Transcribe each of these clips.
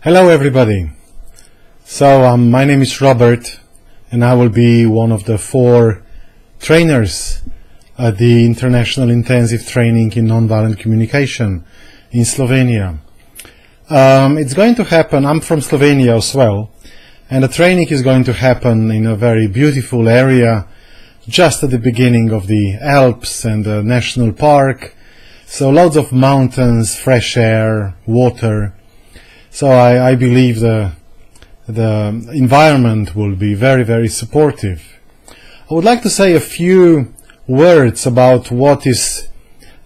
Hello everybody. So my name is Robert and I will be one of the 4 trainers at the International Intensive Training in Nonviolent Communication in Slovenia. It's going to happen, I'm from Slovenia as well, and the training is going to happen in a very beautiful area just at the beginning of the Alps and the National Park. So loads of mountains, fresh air, water. So I believe the environment will be very, very supportive. I would like to say a few words about what is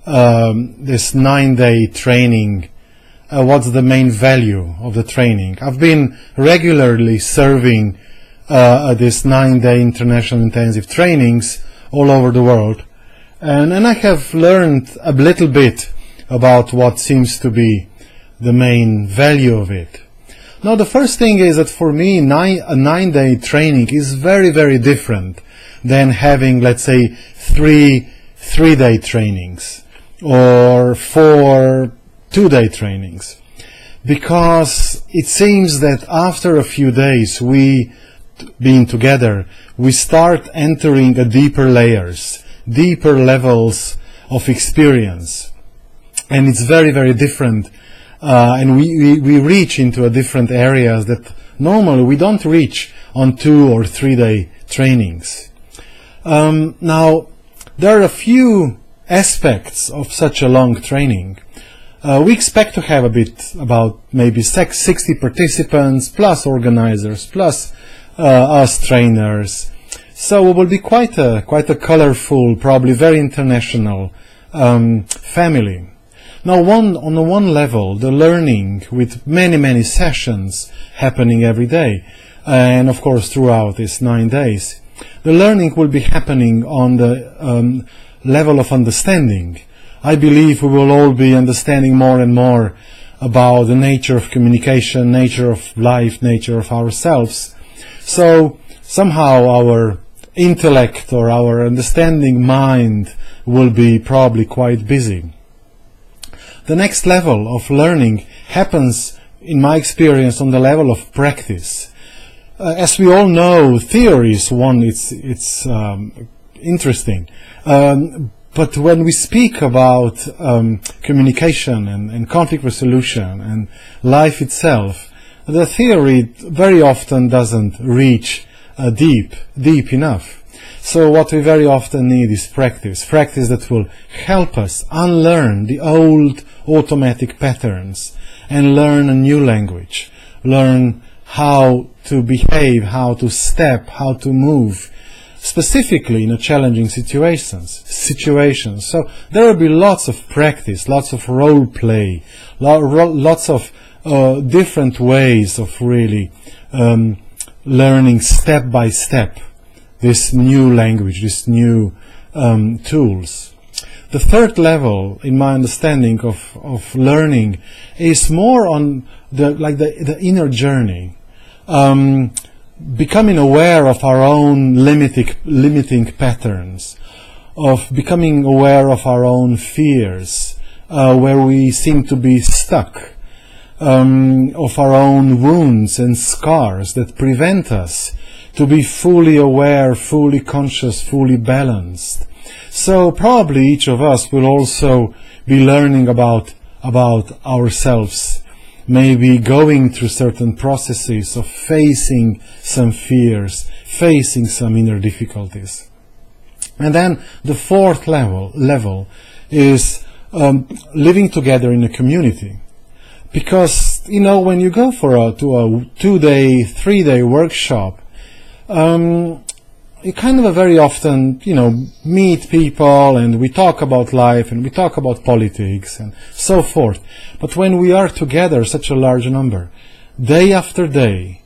this 9-day training. What's the main value of the training? I've been regularly serving this 9-day international intensive trainings all over the world, and I have learned a little bit about what seems to be the main value of it. Now, the first thing is that for me, a 9-day training is very, very different than having, let's say, 3-day trainings or 4 2-day trainings, because it seems that after a few days being together, we start entering a deeper layers, deeper levels of experience, and it's very, very different. And we reach into different areas that normally we don't reach on 2 or 3-day trainings. Now, there are a few aspects of such a long training. We expect to have about maybe 60 participants, plus organizers, plus us trainers. So it will be quite a colorful, probably very international family. Now, on the one level, the learning with many sessions happening every day, and of course throughout these 9 days, the learning will be happening on the level of understanding. I believe we will all be understanding more and more about the nature of communication, nature of life, nature of ourselves. So somehow our intellect or our understanding mind will be probably quite busy. The next level of learning happens, in my experience, on the level of practice. As we all know, theory is it's interesting. But when we speak about communication and conflict resolution and life itself, the theory very often doesn't reach deep enough. So what we very often need is practice that will help us unlearn the old automatic patterns and learn a new language, learn how to behave, how to step, how to move, specifically in a challenging situations. So there will be lots of practice, lots of role play, lots of different ways of really learning step by step this new language, this new tools. The third level, in my understanding of learning, is more on the inner journey, becoming aware of our own limiting patterns, of becoming aware of our own fears, where we seem to be stuck, of our own wounds and scars that prevent us to be fully aware, fully conscious, fully balanced. So probably each of us will also be learning about ourselves, maybe going through certain processes of facing some fears, facing some inner difficulties. And then the fourth level is living together in a community. Because, when you go to a 2-day, 3-day workshop, you kind of very often, meet people and we talk about life and we talk about politics and so forth. But when we are together, such a large number, day after day,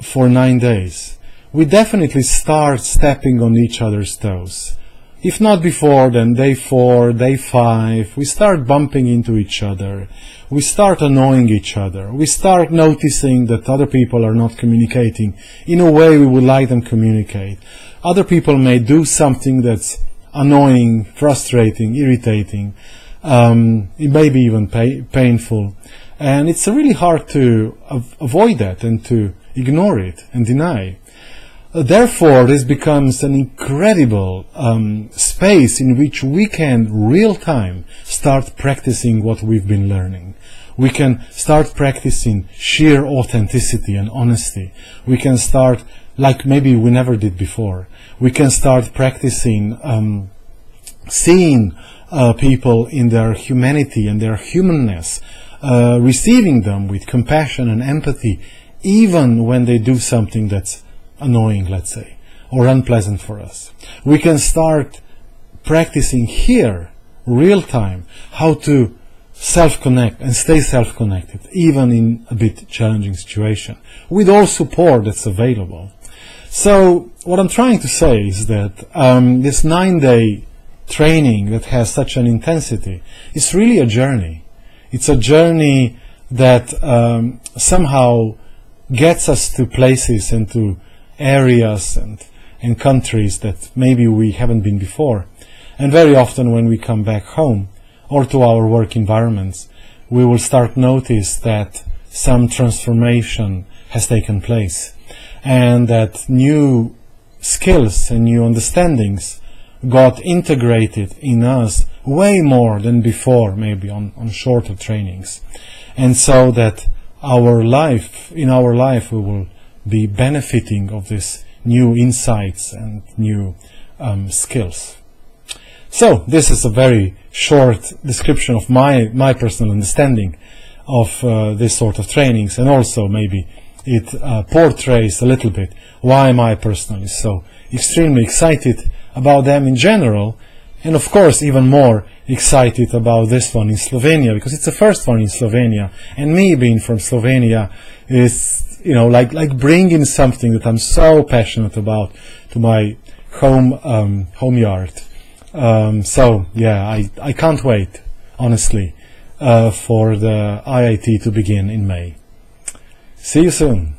for 9 days, we definitely start stepping on each other's toes. If not before, then day 4, day 5, we start bumping into each other. We start annoying each other. We start noticing that other people are not communicating in a way we would like them to communicate. Other people may do something that's annoying, frustrating, irritating. It may be even painful. And it's really hard to avoid that and to ignore it and deny. Therefore, this becomes an incredible space in which we can real-time start practicing what we've been learning. We can start practicing sheer authenticity and honesty. We can start like maybe we never did before. We can start practicing seeing people in their humanity and their humanness, receiving them with compassion and empathy, even when they do something that's annoying, let's say, or unpleasant for us. We can start practicing here, real time, how to self-connect and stay self-connected, even in a bit challenging situation, with all support that's available. So what I'm trying to say is that this 9-day training that has such an intensity is really a journey. It's a journey that somehow gets us to places and to areas and countries that maybe we haven't been before. And very often when we come back home or to our work environments, we will start notice that some transformation has taken place and that new skills and new understandings got integrated in us way more than before, maybe on shorter trainings. And so that in our life we will be benefiting of this new insights and new skills. So this is a very short description of my personal understanding of this sort of trainings, and also maybe it portrays a little bit why am I personally so extremely excited about them in general, and of course even more excited about this one in Slovenia, because it's the first one in Slovenia, and me being from Slovenia is, you know, like bringing something that I'm so passionate about to my home yard. So yeah, I can't wait, honestly, for the IIT to begin in May. See you soon.